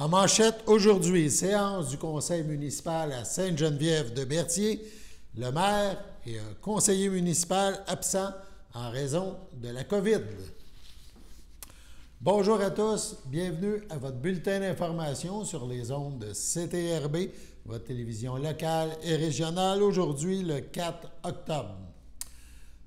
En manchette aujourd'hui, séance du conseil municipal à Sainte-Geneviève-de-Berthier. Le maire et un conseiller municipal absent en raison de la COVID. Bonjour à tous, bienvenue à votre bulletin d'information sur les ondes de CTRB, votre télévision locale et régionale, aujourd'hui le 4 octobre.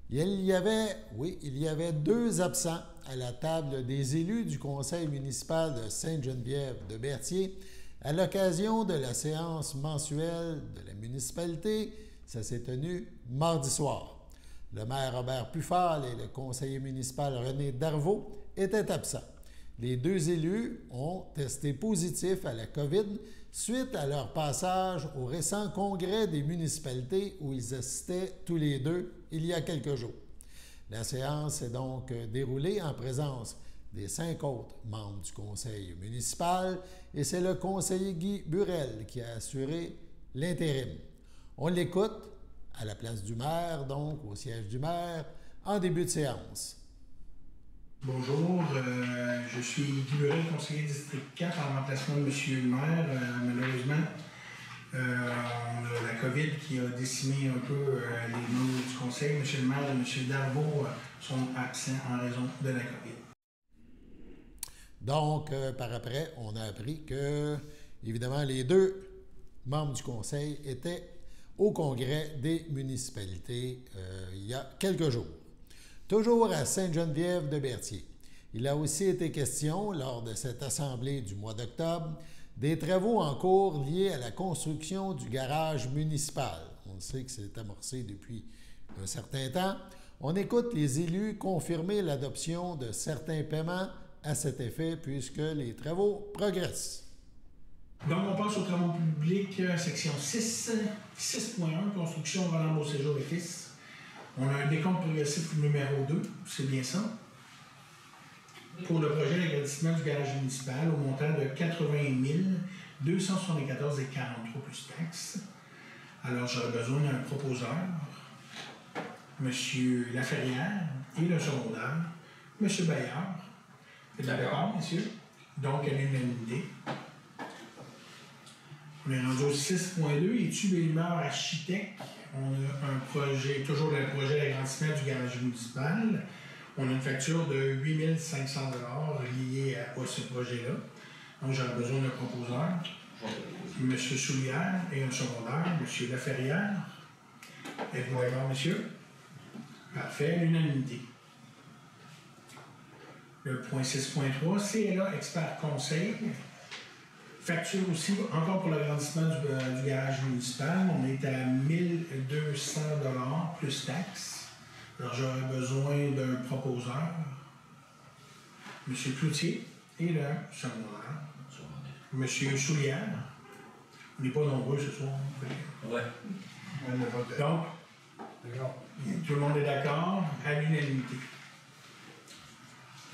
Il y avait deux absents à la table des élus du conseil municipal de Sainte-Geneviève-de-Berthier à l'occasion de la séance mensuelle de la municipalité. Ça s'est tenu mardi soir. Le maire Robert Pufal et le conseiller municipal René Darvaux étaient absents. Les deux élus ont testé positif à la COVID suite à leur passage au récent congrès des municipalités où ils assistaient tous les deux il y a quelques jours. La séance s'est donc déroulée en présence des 5 autres membres du conseil municipal et c'est le conseiller Guy Burel qui a assuré l'intérim. On l'écoute à la place du maire, donc au siège du maire, en début de séance. Bonjour, je suis Guy Burel, conseiller district 4 en remplacement de M. le maire. Malheureusement, on a la COVID qui a décimé un peu les membres du conseil. M. le maire et M. Darvaux sont absents en raison de la COVID. Donc, par après, on a appris que, évidemment, les deux membres du conseil étaient au congrès des municipalités il y a quelques jours. Toujours à Sainte-Geneviève-de-Berthier. Il a aussi été question, lors de cette assemblée du mois d'octobre, des travaux en cours liés à la construction du garage municipal. On sait que c'est amorcé depuis un certain temps. On écoute les élus confirmer l'adoption de certains paiements à cet effet puisque les travaux progressent. Donc, on passe aux travaux publics, section 6.1, construction Roland Beauséjour et Fils. On a un décompte progressif numéro 2, c'est bien ça, pour le projet d'agrandissement du garage municipal au montant de 80 274,43 plus taxes. Alors, j'aurais besoin d'un proposeur, M. Laferrière, et le secondaire, M. Bayard. Êtes-vous d'accord, messieurs? Donc, à l'unanimité. On est rendu au 6.2, études et humeurs architectes. On a un projet, toujours le projet d'agrandissement du garage municipal. On a une facture de 8 500 $ liée à ce projet-là. Donc, j'aurais besoin d'un proposeur. M. Soulière et un secondaire, M. Laferrière. Êtes-vous d'accord, monsieur? Parfait, l'unanimité. Le point 6.3, CLA Expert Conseil. Facture aussi, encore pour l'agrandissement du garage municipal, on est à 1 200 $ plus taxes. Alors, j'aurais besoin d'un proposeur, M. Cloutier, et le secondaire, M. Soulière. On n'est pas nombreux ce soir. Ouais. Donc, tout le monde est d'accord, à l'unanimité.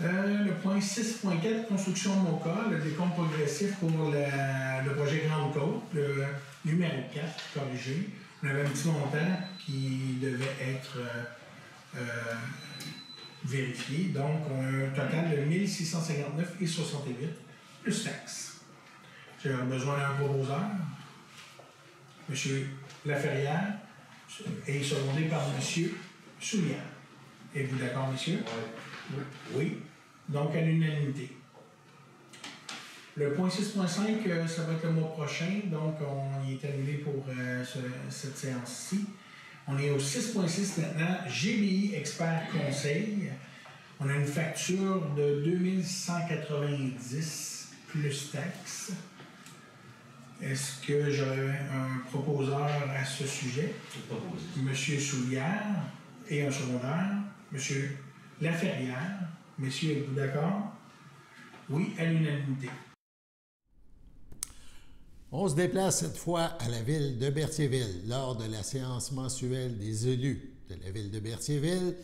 Le point 6.4, construction MOCA, le décompte progressif pour le projet Grande Côte, le numéro 4, corrigé. On avait un petit montant qui devait être vérifié. Donc, on a un total de 1659,68 plus taxes. J'ai besoin d'un proposeur, M. Laferrière, et secondé par M. Soulière. Êtes-vous d'accord, monsieur? Oui. Oui. Donc, à l'unanimité. Le point 6.5, ça va être le mois prochain, donc on y est annulé pour cette séance-ci. On est au 6.6 maintenant, GBI Expert Conseil. On a une facture de 2190 plus taxes. Est-ce que j'aurais un proposeur à ce sujet? Monsieur Soulière et un secondaire. Monsieur Laferrière. Messieurs, êtes-vous d'accord? Oui, à l'unanimité. On se déplace cette fois à la ville de Berthierville lors de la séance mensuelle des élus de la ville de Berthierville.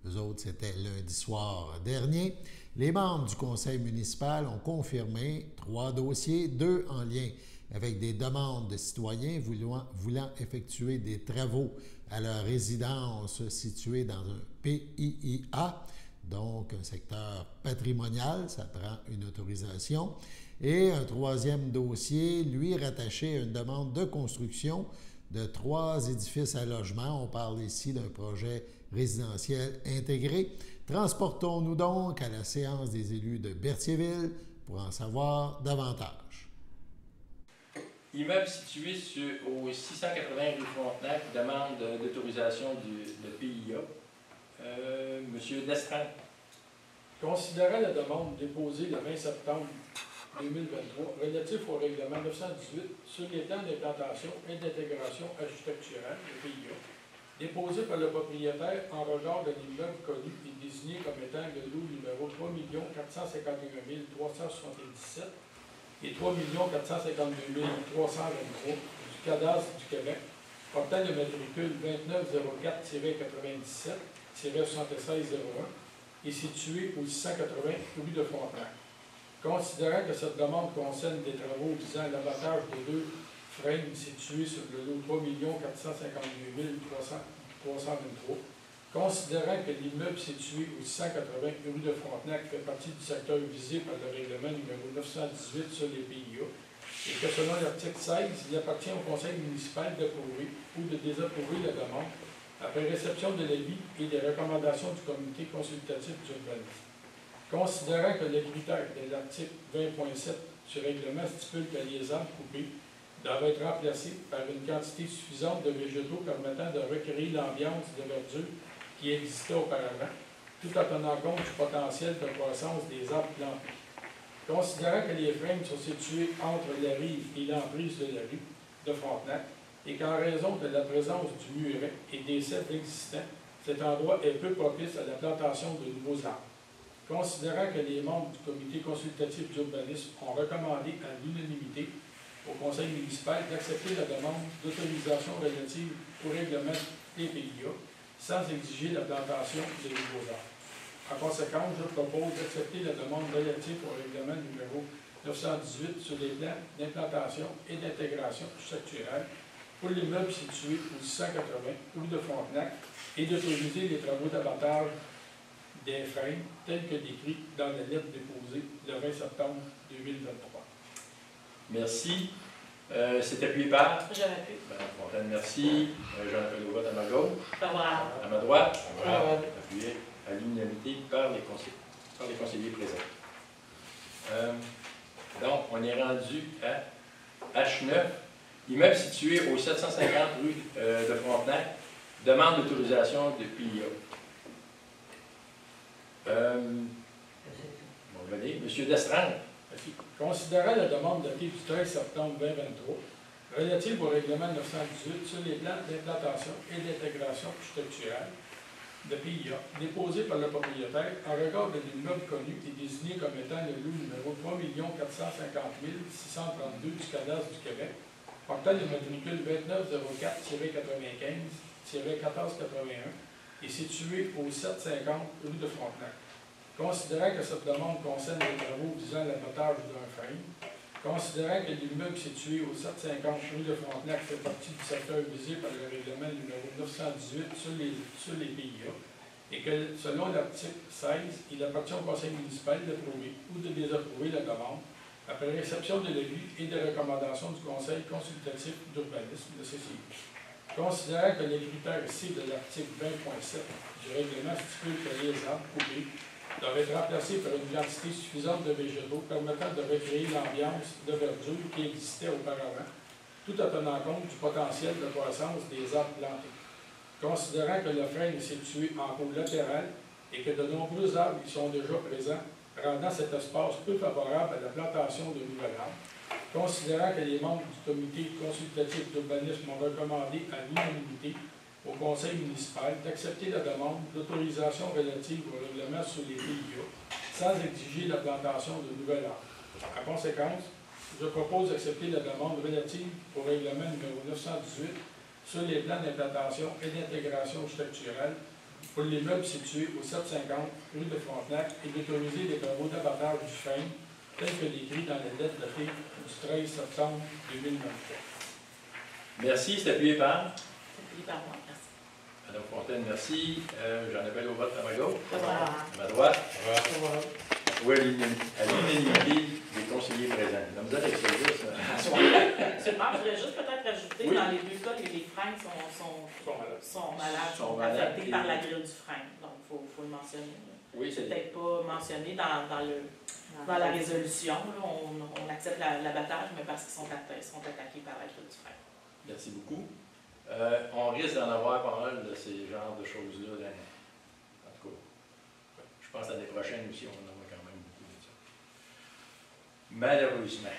Eux autres, c'était lundi soir dernier. Les membres du conseil municipal ont confirmé 3 dossiers, 2 en lien avec des demandes de citoyens voulant effectuer des travaux à leur résidence située dans un PIIA, donc un secteur patrimonial, ça prend une autorisation, Et un troisième dossier, lui, rattaché à une demande de construction de 3 édifices à logement. On parle ici d'un projet résidentiel intégré. Transportons-nous donc à la séance des élus de Berthierville pour en savoir davantage. Immeuble situé au 680 rue Frontenac, demande d'autorisation de PIA. Monsieur Destran. Considérant la demande déposée le 20 septembre 2023 relative au règlement 918 sur les plans d'implantation et d'intégration architecturale, le PIA, déposé par le propriétaire en regard de l'immeuble connu et désigné comme étant le lot numéro 3 451 377 et 3 452 323 du cadastre du Québec, portant le matricule 2904-97-7601 et situé au 680 rue de Frontenac. Considérant que cette demande concerne des travaux visant l'abattage de 2 frames situés sur le lot 3 452 323, considérant que l'immeuble situé au 680 rue de Frontenac fait partie du secteur visé par le règlement numéro 918 sur les PIA, et que selon l'article 16, il appartient au conseil municipal d'approuver ou de désapprouver la demande après réception de l'avis et des recommandations du comité consultatif d'urbanisme. Considérant que les critères de l'article 20.7 du règlement stipule que les arbres coupés doivent être remplacés par une quantité suffisante de végétaux permettant de recréer l'ambiance de verdure qui existait auparavant, tout en tenant compte du potentiel de croissance des arbres plantés. Considérant que les frames sont situés entre la rive et l'emprise de la rue de Frontenac, et qu'en raison de la présence du muret et des cèdres existants, cet endroit est peu propice à la plantation de nouveaux arbres. Considérant que les membres du comité consultatif d'urbanisme ont recommandé à l'unanimité au conseil municipal d'accepter la demande d'autorisation relative au règlement des PIA sans exiger la plantation de nouveaux arbres. En conséquence, je propose d'accepter la demande relative au règlement numéro 918 sur les plans d'implantation et d'intégration structurelle pour l'immeuble situé au 680 rue de Frontenac et d'autoriser les travaux d'abattage des frames tels que décrits dans la lettre déposée le 20 septembre 2023. Merci. C'est appuyé par? Je m'appuie. Madame Fontaine, merci. J'en appelle au vote à ma gauche. Favorable. À ma droite? Favorable. Appuyé à l'unanimité par les conseillers présents. Donc, on est rendu à H9. Immeuble situé au 750 rue de Frontenac, demande d'autorisation de PIA. Bon, venez. Monsieur Destran. Considérant la demande datée du 13 septembre 2023 relative au règlement 918 sur les plans d'implantation et d'intégration structurelle de PIA, déposé par le propriétaire en regard de l'immeuble connu et désigné comme étant le lot numéro 3 450 632 du cadastre du Québec, portant le matricule 2904-95-1481 et situé au 750 rue de Frontenac. Considérant que cette demande concerne les travaux visant l'abattage d'un frame, considérant que l'immeuble situé au 750 rue de Frontenac fait partie du secteur visé par le règlement numéro 918 sur les PIA, et que selon l'article 16, il appartient au conseil municipal d'approuver ou de désapprouver la demande après réception de l'avis et des recommandations du conseil consultatif d'urbanisme, le CCI. Considérant que les critères C de l'article 20.7 du règlement stipule que les arbres coupés doivent être remplacés par une quantité suffisante de végétaux permettant de recréer l'ambiance de verdure qui existait auparavant, tout en tenant compte du potentiel de croissance des arbres plantés. Considérant que le frein est situé en cours latéral et que de nombreux arbres y sont déjà présents, rendant cet espace peu favorable à la plantation de nouvelles arbres, considérant que les membres du comité consultatif d'urbanisme ont recommandé à l'unanimité au conseil municipal d'accepter la demande d'autorisation relative au règlement sur les PIA sans exiger la plantation de nouvelles arbres. En conséquence, je propose d'accepter la demande relative au règlement numéro 918 sur les plans d'implantation et d'intégration structurelle pour l'immeuble situé au 750 rue de Frontenac et d'autoriser les travaux d'abattage du frame tels que décrits dans la lettre datée du 13 septembre 2023. Merci. C'est appuyé par? C'est appuyé par moi, merci. Madame Fontaine, merci. J'en appelle au vote à ma gauche. Favorable. À ma droite. Favorable. Oui, à l'unanimité des conseillers. conseillers présents. La misère avec ça. Absolument. Je voudrais juste peut-être ajouter, Oui. dans les deux cas, les freins sont malades, Sont sont malades affectés et- par la grille du frein. Donc, il faut le mentionner. Là. Oui, C'est c'est peut-être pas mentionné dans la résolution. Là. On accepte l'abattage, mais parce qu'ils sont attaqués par la grille du frein. Merci beaucoup. On risque d'en avoir pas mal de ces genres de choses-là. En tout cas, je pense que l'année prochaine aussi, on en aura quand même beaucoup de ça. Malheureusement.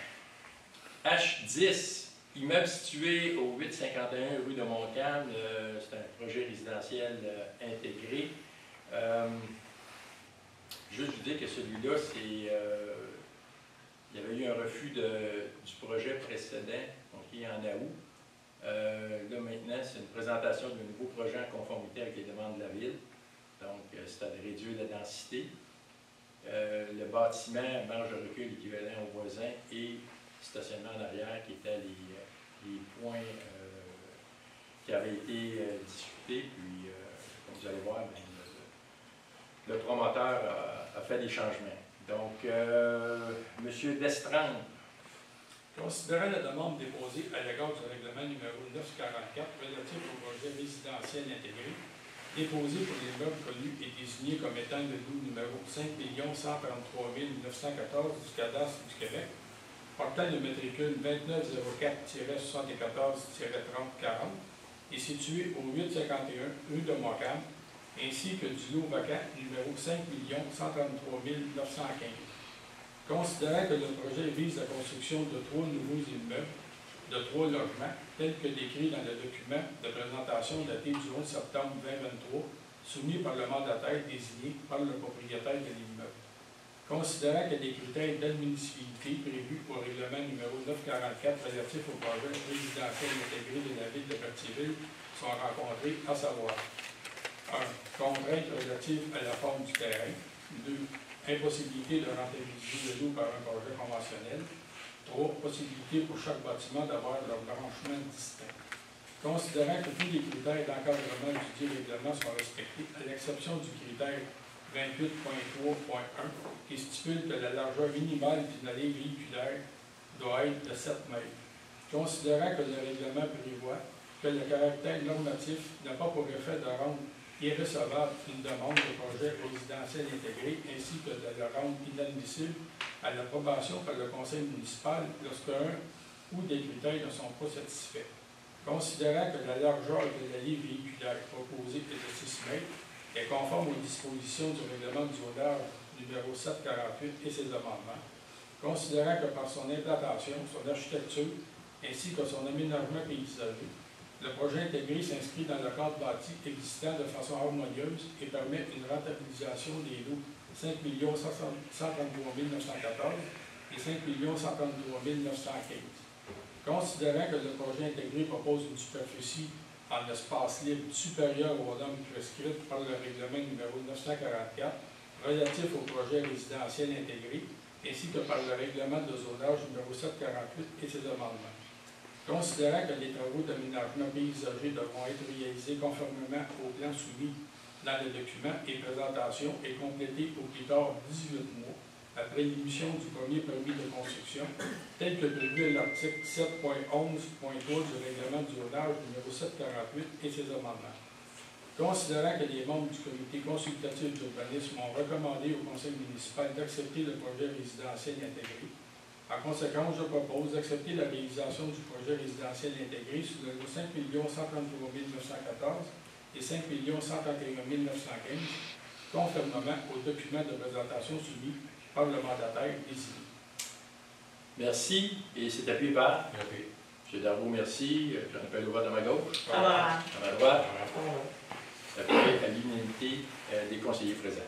H10, immeuble situé au 851 rue de Montcalm. C'est un projet résidentiel intégré. Juste vous dire que celui-là, il y avait eu un refus du projet précédent, donc il est en août. Là maintenant, c'est une présentation d'un nouveau projet en conformité avec les demandes de la ville. Donc, c'est à réduire la densité. Le bâtiment, marge de recul équivalent aux voisins et stationnement en arrière, qui étaient les points qui avaient été discutés. Puis, comme vous allez voir, ben, le promoteur a fait des changements. Donc, M. Destrand. Considérant la demande déposée à l'égard du règlement numéro 944 relatif au projet résidentiel intégré, déposé pour les meubles connus et désigné comme étant le lot numéro 5 133 914 du cadastre du Québec, portant le matricule 2904-74-3040 et situé au 851 rue de Montcalm, ainsi que du lot vacant numéro 5 133 915. Considérant que le projet vise la construction de 3 nouveaux immeubles, de 3 logements, tels que décrits dans le document de présentation daté du 11 septembre 2023, soumis par le mandataire désigné par le propriétaire de l'immeuble. Considérant que les critères d'admissibilité prévus au règlement numéro 944 relatif au projet résidentiel intégré de la ville de Berthierville sont rencontrés, à savoir 1. Contraintes relatives à la forme du terrain. 2. Impossibilité de rentabiliser le lot par un projet conventionnel. 3. Possibilité pour chaque bâtiment d'avoir leur branchement distinct. Considérant que tous les critères d'encadrement du dit règlement sont respectés, à l'exception du critère 28.3.1 qui stipule que la largeur minimale d'une allée véhiculaire doit être de 7 mètres. Considérant que le règlement prévoit que le caractère normatif n'a pas pour effet de rendre irrecevable une demande de projet résidentiel intégré ainsi que de le rendre inadmissible à l'approbation par le conseil municipal lorsqu'un ou des critères ne sont pas satisfaits. Considérant que la largeur de l'allée véhiculaire proposée est de 6 mètres, est conforme aux dispositions du règlement du zonage numéro 748 et ses amendements, considérant que par son implantation, son architecture ainsi que son aménagement paysager, le projet intégré s'inscrit dans le cadre bâti existant de façon harmonieuse et permet une rentabilisation des lots 5 133 914 et 5 133 915. Considérant que le projet intégré propose une superficie en espace libre supérieure aux normes prescrites par le règlement numéro 944 relatif au projet résidentiel intégré, ainsi que par le règlement de zonage numéro 748 et ses amendements. Considérant que les travaux d'aménagement paysager devront être réalisés conformément au plan soumis dans le document et présentation et complétés au plus tard 18 mois après l'émission du premier permis de construction, tel que prévu à l'article 7.11.3 du règlement du zonage numéro 748 et ses amendements. Considérant que les membres du comité consultatif d'urbanisme ont recommandé au conseil municipal d'accepter le projet résidentiel intégré, en conséquence, je propose d'accepter la réalisation du projet résidentiel intégré sous le lot 5 133 914 et 5 131 915, conformément aux documents de présentation soumis par le mandataire désigné. Merci. Et c'est appuyé par? M. Darbo, merci. J'en appelle au vote à ma gauche. À ma À ma droite. Appuyé à l'unanimité des conseillers présents.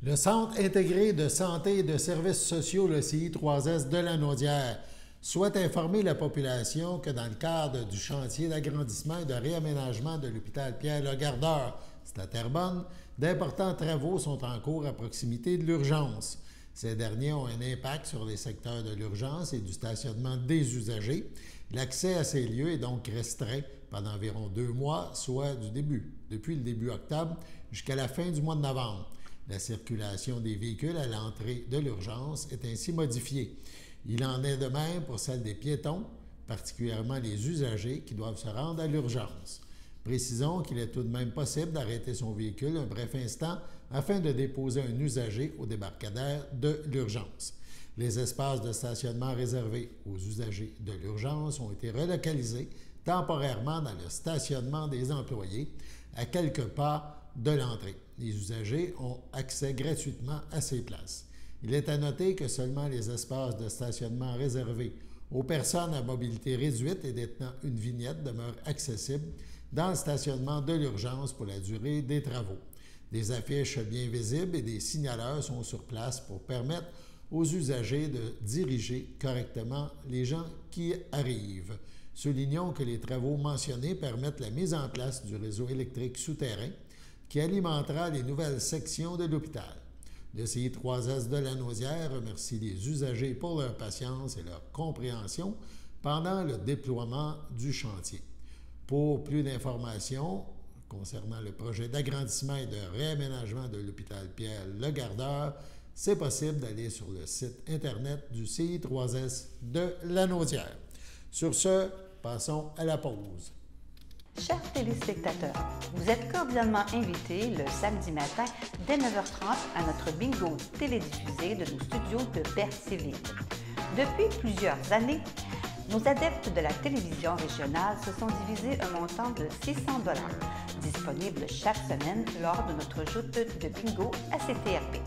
Le Centre intégré de santé et de services sociaux, le CI3S de Lanaudière, souhaite informer la population que dans le cadre du chantier d'agrandissement et de réaménagement de l'hôpital Pierre-Legardeur, c'est à Terrebonne, d'importants travaux sont en cours à proximité de l'urgence. Ces derniers ont un impact sur les secteurs de l'urgence et du stationnement des usagers. L'accès à ces lieux est donc restreint pendant environ 2 mois, soit depuis le début octobre jusqu'à la fin du mois de novembre. La circulation des véhicules à l'entrée de l'urgence est ainsi modifiée. Il en est de même pour celle des piétons, particulièrement les usagers qui doivent se rendre à l'urgence. Précisons qu'il est tout de même possible d'arrêter son véhicule un bref instant afin de déposer un usager au débarcadère de l'urgence. Les espaces de stationnement réservés aux usagers de l'urgence ont été relocalisés temporairement dans le stationnement des employés à quelques pas de l'entrée. Les usagers ont accès gratuitement à ces places. Il est à noter que seulement les espaces de stationnement réservés aux personnes à mobilité réduite et détenant une vignette demeurent accessibles dans le stationnement de l'urgence pour la durée des travaux. Des affiches bien visibles et des signaleurs sont sur place pour permettre aux usagers de diriger correctement les gens qui arrivent. Soulignons que les travaux mentionnés permettent la mise en place du réseau électrique souterrain qui alimentera les nouvelles sections de l'hôpital. Le CI3S de Lanaudière remercie les usagers pour leur patience et leur compréhension pendant le déploiement du chantier. Pour plus d'informations concernant le projet d'agrandissement et de réaménagement de l'hôpital Pierre-Le-Gardeur, c'est possible d'aller sur le site Internet du CI3S de Lanaudière. Sur ce, passons à la pause. Chers téléspectateurs, vous êtes cordialement invités le samedi matin dès 9h30 à notre bingo télédiffusé de nos studios de Berthierville. Depuis plusieurs années, nos adeptes de la télévision régionale se sont divisés un montant de 600 $, disponible chaque semaine lors de notre joute de bingo à CTRB.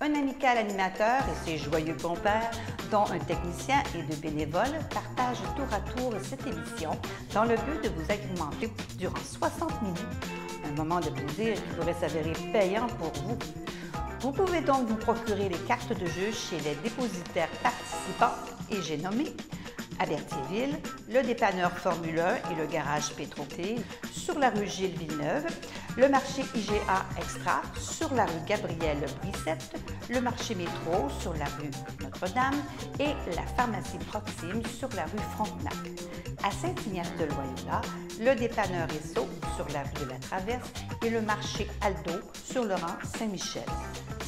Un amical animateur et ses joyeux compères, dont un technicien et deux bénévoles, partagent tour à tour cette émission dans le but de vous agrémenter durant 60 minutes. Un moment de plaisir qui pourrait s'avérer payant pour vous. Vous pouvez donc vous procurer les cartes de jeu chez les dépositaires participants et j'ai nommé à Berthierville, le dépanneur Formule 1 et le garage Pétroquet sur la rue Gilles Villeneuve, le marché IGA Extra sur la rue Gabrielle Brissette, le marché Métro sur la rue Notre-Dame et la pharmacie Proxime sur la rue Frontenac. À Saint-Ignace-de-Loyola, le dépanneur Esso sur la rue de la Traverse et le marché Aldo sur le rang Saint-Michel.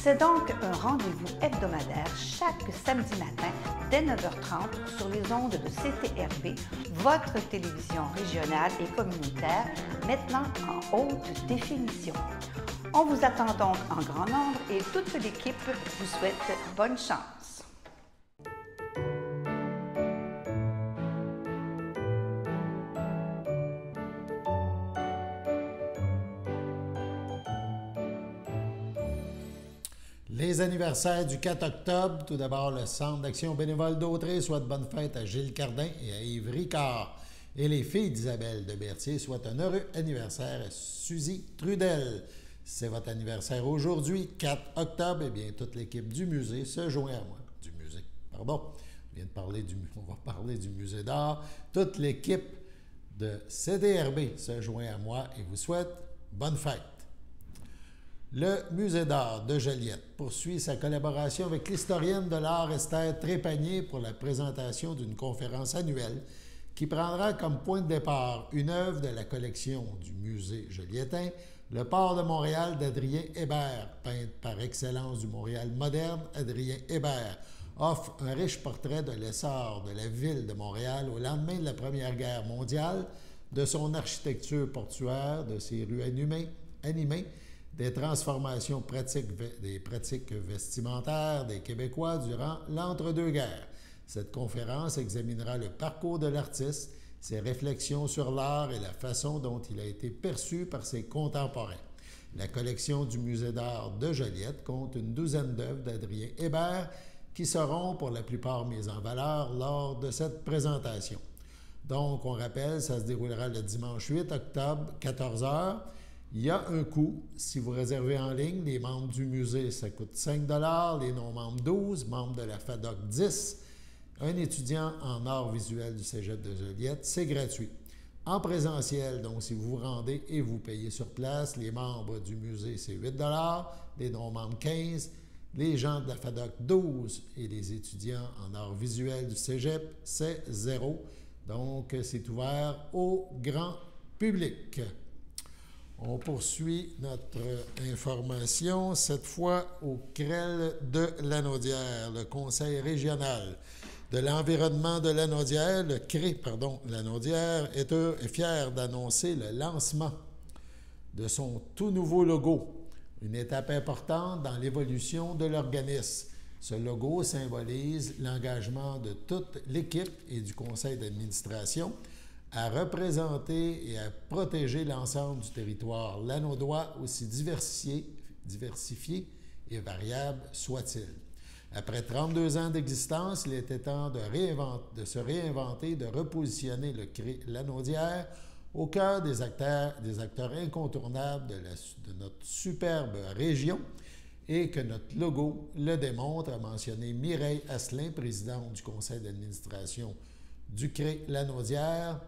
C'est donc un rendez-vous hebdomadaire chaque samedi matin dès 9h30 sur les ondes de CTRB, votre télévision régionale et communautaire, maintenant en haute définition. On vous attend donc en grand nombre et toute l'équipe vous souhaite bonne chance. Les anniversaires du 4 octobre, tout d'abord le Centre d'action bénévole d'Autrey souhaite bonne fête à Gilles Cardin et à Yves Ricard. Et les filles d'Isabelle de Berthier souhaitent un heureux anniversaire à Suzy Trudel. C'est votre anniversaire aujourd'hui, 4 octobre, eh bien toute l'équipe du musée se joint à moi. On va parler du musée d'art. Toute l'équipe de CDRB se joint à moi et vous souhaite bonne fête. Le Musée d'art de Joliette poursuit sa collaboration avec l'historienne de l'art Esther Trépanier pour la présentation d'une conférence annuelle qui prendra comme point de départ une œuvre de la collection du Musée joliettain, Le port de Montréal d'Adrien Hébert, peintre par excellence du Montréal moderne. Adrien Hébert offre un riche portrait de l'essor de la ville de Montréal au lendemain de la Première Guerre mondiale, de son architecture portuaire, de ses rues animées, des transformations des pratiques vestimentaires des Québécois durant l'entre-deux-guerres. Cette conférence examinera le parcours de l'artiste, ses réflexions sur l'art et la façon dont il a été perçu par ses contemporains. La collection du Musée d'art de Joliette compte une douzaine d'œuvres d'Adrien Hébert qui seront pour la plupart mises en valeur lors de cette présentation. Donc, on rappelle, ça se déroulera le dimanche 8 octobre, 14h. Il y a un coût. Si vous réservez en ligne, les membres du musée, ça coûte 5 $, les non-membres 12 $, membres de la FADOC 10 $. Un étudiant en art visuel du Cégep de Joliette, c'est gratuit. En présentiel, donc si vous vous rendez et vous payez sur place, les membres du musée, c'est 8 $, les non-membres 15 $, les gens de la FADOC 12 $ et les étudiants en art visuel du Cégep, c'est 0 $. Donc, c'est ouvert au grand public. On poursuit notre information, cette fois au CREL de Lanaudière, le Conseil régional de l'environnement de Lanaudière, le CRE, Lanaudière, est fier d'annoncer le lancement de son tout nouveau logo, une étape importante dans l'évolution de l'organisme. Ce logo symbolise l'engagement de toute l'équipe et du conseil d'administration à représenter et à protéger l'ensemble du territoire lanaudois, aussi diversifié et variable soit-il. Après 32 ans d'existence, il était temps de se réinventer, de repositionner le CRE Lanaudière au cœur des acteurs incontournables de notre superbe région et que notre logo le démontre, a mentionné Mireille Asselin, présidente du conseil d'administration du CRE Lanaudière.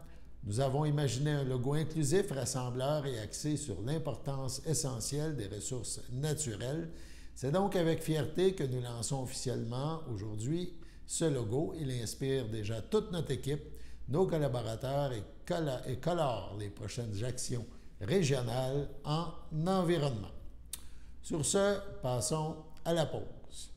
Nous avons imaginé un logo inclusif, rassembleur et axé sur l'importance essentielle des ressources naturelles. C'est donc avec fierté que nous lançons officiellement aujourd'hui ce logo. Il inspire déjà toute notre équipe, nos collaborateurs et colore les prochaines actions régionales en environnement. Sur ce, passons à la pause.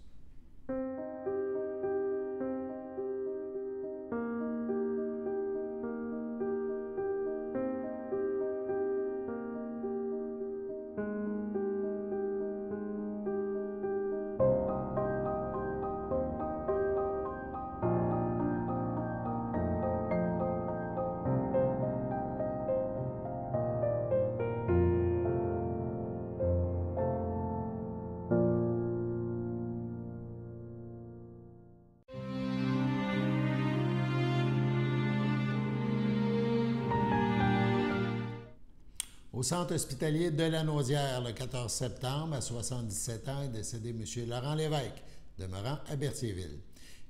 Au centre hospitalier de Lanaudière, le 14 septembre, à 77 ans, est décédé M. Laurent Lévesque, demeurant à Berthierville.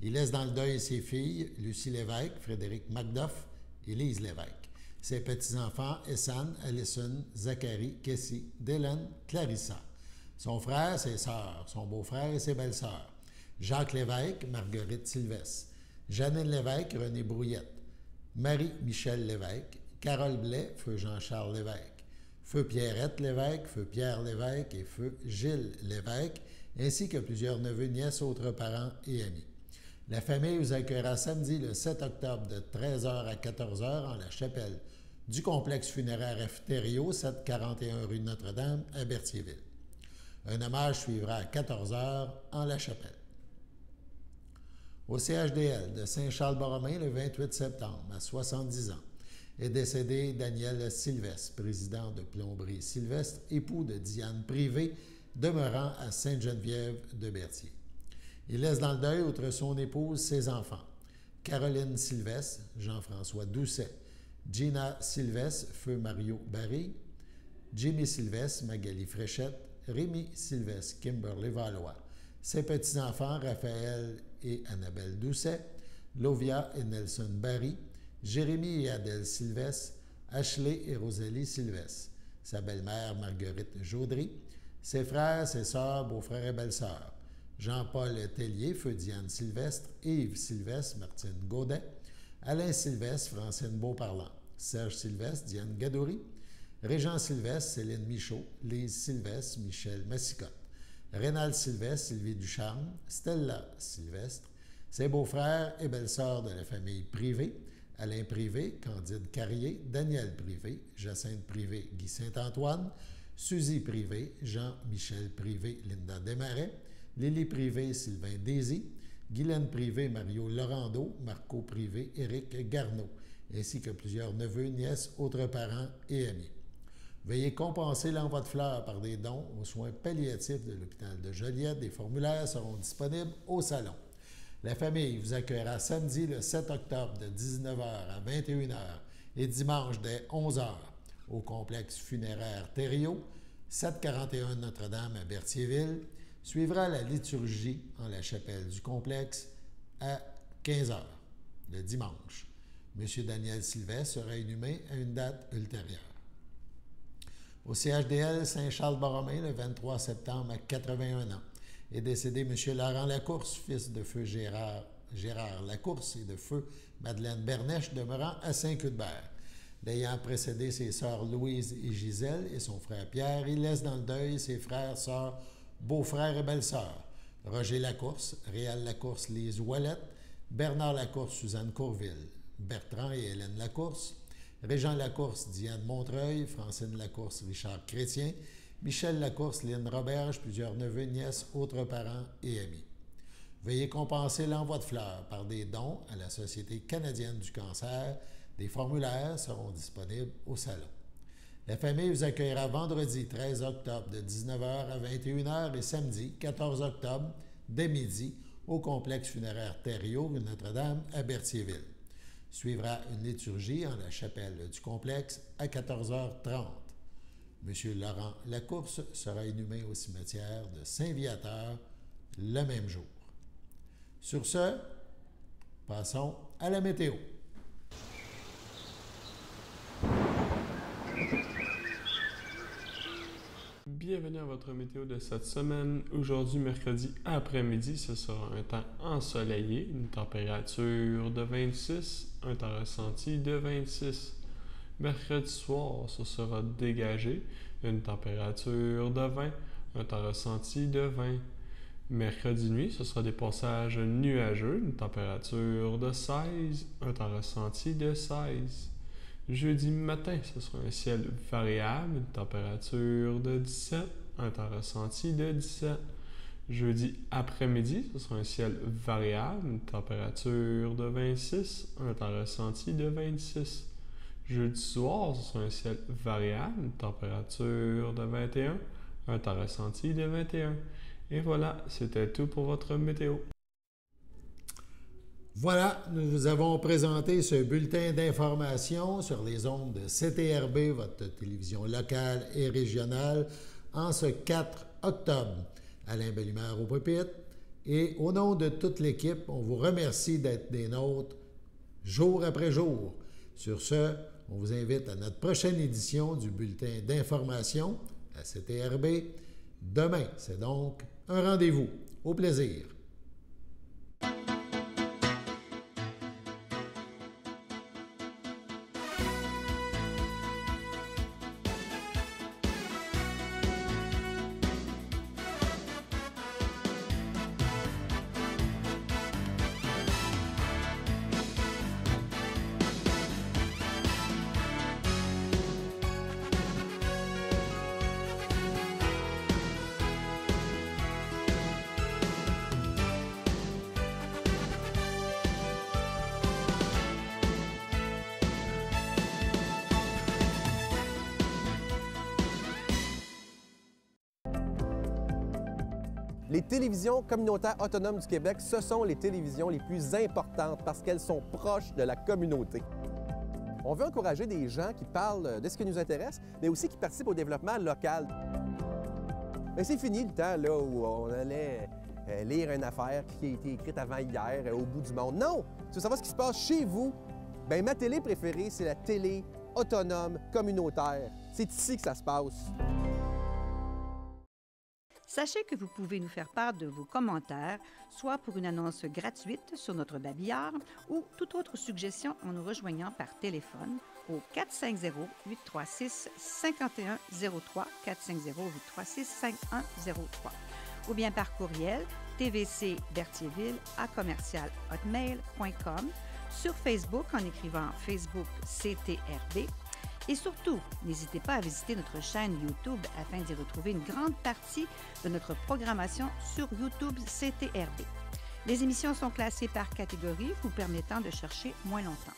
Il laisse dans le deuil ses filles, Lucie Lévesque, Frédéric Macduff et Lise Lévesque. Ses petits-enfants, Essan, Alison, Zachary, Kessie, Dylan, Clarissa. Son frère, ses sœurs, son beau-frère et ses belles-sœurs. Jacques Lévesque, Marguerite Sylvestre. Janine Lévesque, René Brouillette. Marie-Michel Lévesque. Carole Blais, feu Jean-Charles Lévesque. Feu Pierrette Lévesque, feu Pierre Lévesque et feu Gilles Lévesque, ainsi que plusieurs neveux, nièces, autres parents et amis. La famille vous accueillera samedi le 7 octobre de 13h à 14h en la chapelle du complexe funéraire Efterio, 741 rue Notre-Dame à Berthierville. Un hommage suivra à 14h en la chapelle. Au CHDL de Saint-Charles-Borromée, le 28 septembre, à 70 ans, est décédé Daniel Sylvestre, président de Plomberie Sylvestre, époux de Diane Privé, demeurant à Sainte-Geneviève de Berthier. Il laisse dans le deuil, outre son épouse, ses enfants. Caroline Sylvestre, Jean-François Doucet, Gina Sylvestre, feu Mario Barry, Jimmy Sylvestre, Magali Fréchette, Rémi Sylvestre, Kimberly Valois, ses petits-enfants, Raphaël et Annabelle Doucet, Lovia et Nelson Barry, Jérémy et Adèle Sylvestre, Ashley et Rosalie Sylvestre, sa belle-mère Marguerite Jaudry, ses frères, ses sœurs, beaux-frères et belles-sœurs, Jean-Paul Tellier, feu Diane Sylvestre, Yves Sylvestre, Martine Gaudet, Alain Sylvestre, Francine Beauparlant, Serge Sylvestre, Diane Gadouri, Régent Sylvestre, Céline Michaud, Lise Sylvestre, Michel Massicotte, Rénal Sylvestre, Sylvie Ducharme, Stella Sylvestre, ses beaux-frères et belles-sœurs de la famille Privé, Alain Privé, Candide Carrier, Daniel Privé, Jacinthe Privé, Guy Saint-Antoine, Suzy Privé, Jean-Michel Privé, Linda Desmarais, Lily Privé, Sylvain Désy, Guylaine Privé, Mario Laurando, Marco Privé, Éric Garneau, ainsi que plusieurs neveux, nièces, autres parents et amis. Veuillez compenser l'envoi de fleurs par des dons aux soins palliatifs de l'hôpital de Joliette. Des formulaires seront disponibles au salon. La famille vous accueillera samedi le 7 octobre de 19h à 21h et dimanche dès 11h au complexe funéraire Thériault, 741 Notre-Dame à Berthierville. Suivra la liturgie en la chapelle du complexe à 15h le dimanche. M. Daniel Sylvestre sera inhumé à une date ultérieure. Au CHDL Saint-Charles-Borromée, le 23 septembre à 81 ans, est décédé M. Laurent Lacourse, fils de feu Gérard Lacourse et de feu Madeleine Bernèche, demeurant à Saint-Cuthbert. L'ayant précédé ses sœurs Louise et Gisèle et son frère Pierre, il laisse dans le deuil ses frères, sœurs, beaux-frères et belles-sœurs. Roger Lacourse, Réal Lacourse, Lise Ouellette, Bernard Lacourse, Suzanne Courville, Bertrand et Hélène Lacourse, Régent Lacourse, Diane Montreuil, Francine Lacourse, Richard Chrétien, Michel Lacourse, Lynne Roberge, plusieurs neveux, nièces, autres parents et amis. Veuillez compenser l'envoi de fleurs par des dons à la Société canadienne du cancer. Des formulaires seront disponibles au salon. La famille vous accueillera vendredi 13 octobre de 19h à 21h et samedi 14 octobre dès midi au complexe funéraire Thériault rue Notre-Dame à Berthierville. Suivra une liturgie en la chapelle du complexe à 14h30. M. Laurent Lacourse sera inhumé au cimetière de Saint-Viateur le même jour. Sur ce, passons à la météo. Bienvenue à votre météo de cette semaine. Aujourd'hui, mercredi après-midi, ce sera un temps ensoleillé, une température de 26, un temps ressenti de 26. Mercredi soir, ce sera dégagé, une température de 20, un temps ressenti de 20. Mercredi nuit, ce sera des passages nuageux, une température de 16, un temps ressenti de 16. Jeudi matin, ce sera un ciel variable, une température de 17, un temps ressenti de 17. Jeudi après-midi, ce sera un ciel variable, une température de 26, un temps ressenti de 26. Jeudi soir, ce sera un ciel variable, une température de 21, un temps ressenti de 21. Et voilà, c'était tout pour votre météo. Voilà, nous vous avons présenté ce bulletin d'information sur les ondes de CTRB, votre télévision locale et régionale, en ce 4 octobre. Alain Bellemare au pupitre. Et au nom de toute l'équipe, on vous remercie d'être des nôtres jour après jour. Sur ce, on vous invite à notre prochaine édition du bulletin d'information à CTRB. Demain, c'est donc un rendez-vous. Au plaisir. Les télévisions communautaires autonomes du Québec, ce sont les télévisions les plus importantes parce qu'elles sont proches de la communauté. On veut encourager des gens qui parlent de ce qui nous intéresse, mais aussi qui participent au développement local. Mais c'est fini le temps là, où on allait lire une affaire qui a été écrite avant hier au bout du monde. Non! Tu veux savoir ce qui se passe chez vous? Bien, ma télé préférée, c'est la télé autonome communautaire. C'est ici que ça se passe. Sachez que vous pouvez nous faire part de vos commentaires, soit pour une annonce gratuite sur notre babillard ou toute autre suggestion en nous rejoignant par téléphone au 450-836-5103, 450-836-5103, ou bien par courriel tvcberthierville@hotmail.com, sur Facebook en écrivant Facebook CTRB. Et surtout, n'hésitez pas à visiter notre chaîne YouTube afin d'y retrouver une grande partie de notre programmation sur YouTube CTRB. Les émissions sont classées par catégorie, vous permettant de chercher moins longtemps.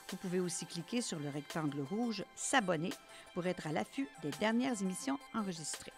Vous pouvez aussi cliquer sur le rectangle rouge « S'abonner » pour être à l'affût des dernières émissions enregistrées.